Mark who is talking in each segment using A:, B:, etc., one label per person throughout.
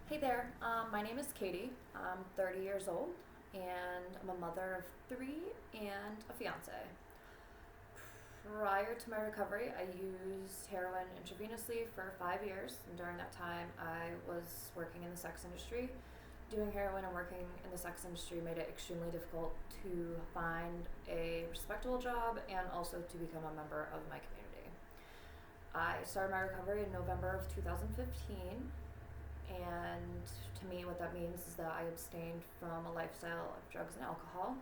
A: Hey there, my name is Kayty. I'm 30 years old and I'm a mother of three and a fiance. Prior to my recovery, I used heroin intravenously for 5 years, and during that time, I was working in the sex industry. Doing heroin and working in the sex industry made it extremely difficult to find a respectable job and also to become a member of my community. I started my recovery in November of 2015. And to me, what that means is that I abstained from a lifestyle of drugs and alcohol.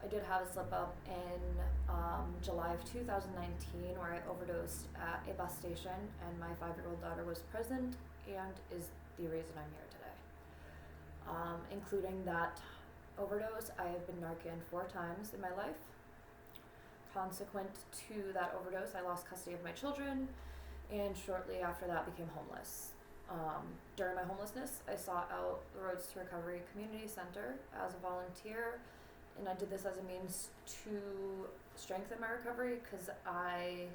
A: I did have a slip up in July of 2019 where I overdosed at a bus station, and my 5-year-old daughter was present and is the reason I'm here today. Including that overdose, I have been Narcan 4 times in my life. Consequent to that overdose, I lost custody of my children, and shortly after that became homeless. During my homelessness, I sought out the Roads to Recovery Community Center as a volunteer, and I did this as a means to strengthen my recovery because I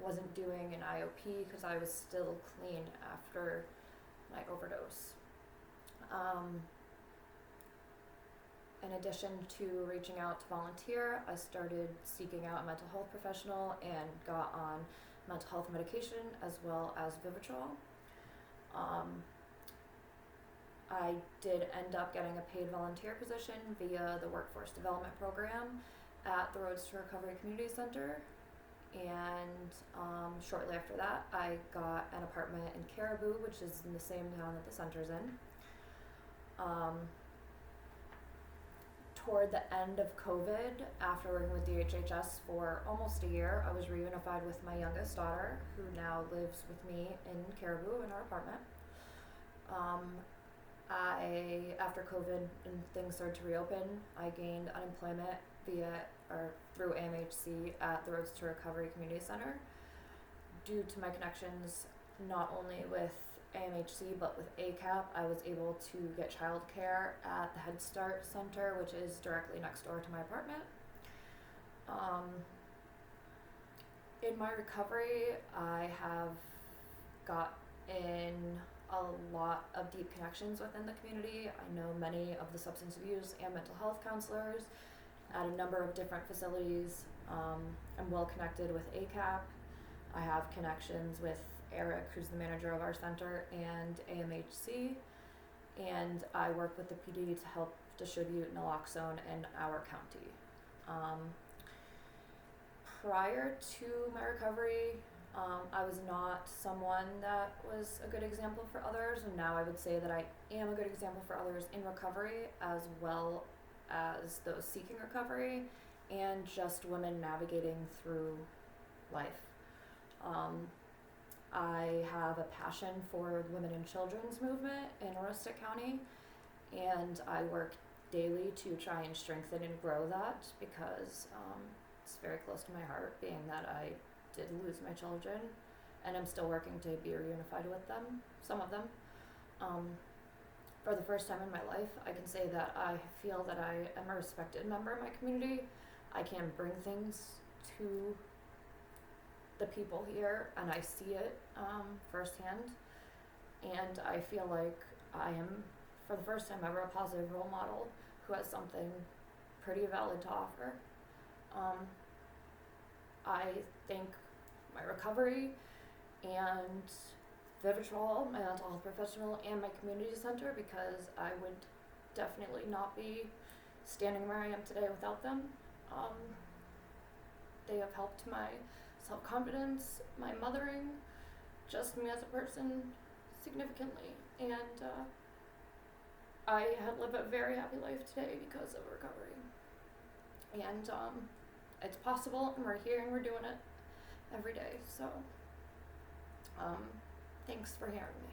A: wasn't doing an IOP because I was still clean after my overdose. In addition to reaching out to volunteer, I started seeking out a mental health professional and got on mental health medication as well as Vivitrol. I did end up getting a paid volunteer position via the Workforce Development Program at the Roads to Recovery Community Center, and shortly after that, I got an apartment in Caribou, which is in the same town that the center's in. Toward the end of COVID, after working with DHHS for almost a year, I was reunified with my youngest daughter, who now lives with me in Caribou in our apartment. After COVID and things started to reopen, I gained unemployment through AMHC at the Roads to Recovery Community Center. Due to my connections not only with AMHC but with ACAP, I was able to get childcare at the Head Start Center, which is directly next door to my apartment. In my recovery, I have got in a lot of deep connections within the community. I know many of the substance abuse and mental health counselors at a number of different facilities. I'm well connected with ACAP. I have connections with Eric, who's the manager of our center, and AMHC, and I work with the PD to help distribute naloxone in our county. Prior to my recovery, I was not someone that was a good example for others, and now I would say that I am a good example for others in recovery as well as those seeking recovery and just women navigating through life. I have a passion for the women and children's movement in Aroostook County, and I work daily to try and strengthen and grow that because it's very close to my heart, being that I did lose my children, and I'm still working to be reunified with them, some of them. For the first time in my life, I can say that I feel that I am a respected member of my community. I can bring things to the people here, and I see it firsthand, and I feel like I am, for the first time ever, a positive role model who has something pretty valid to offer. I think my recovery and Vivitrol, my mental health professional, and my community center, because I would definitely not be standing where I am today without them. They have helped my self-confidence, my mothering, just me as a person significantly, and I live a very happy life today because of recovery. And it's possible, and we're here, and we're doing it every day. So thanks for hearing me.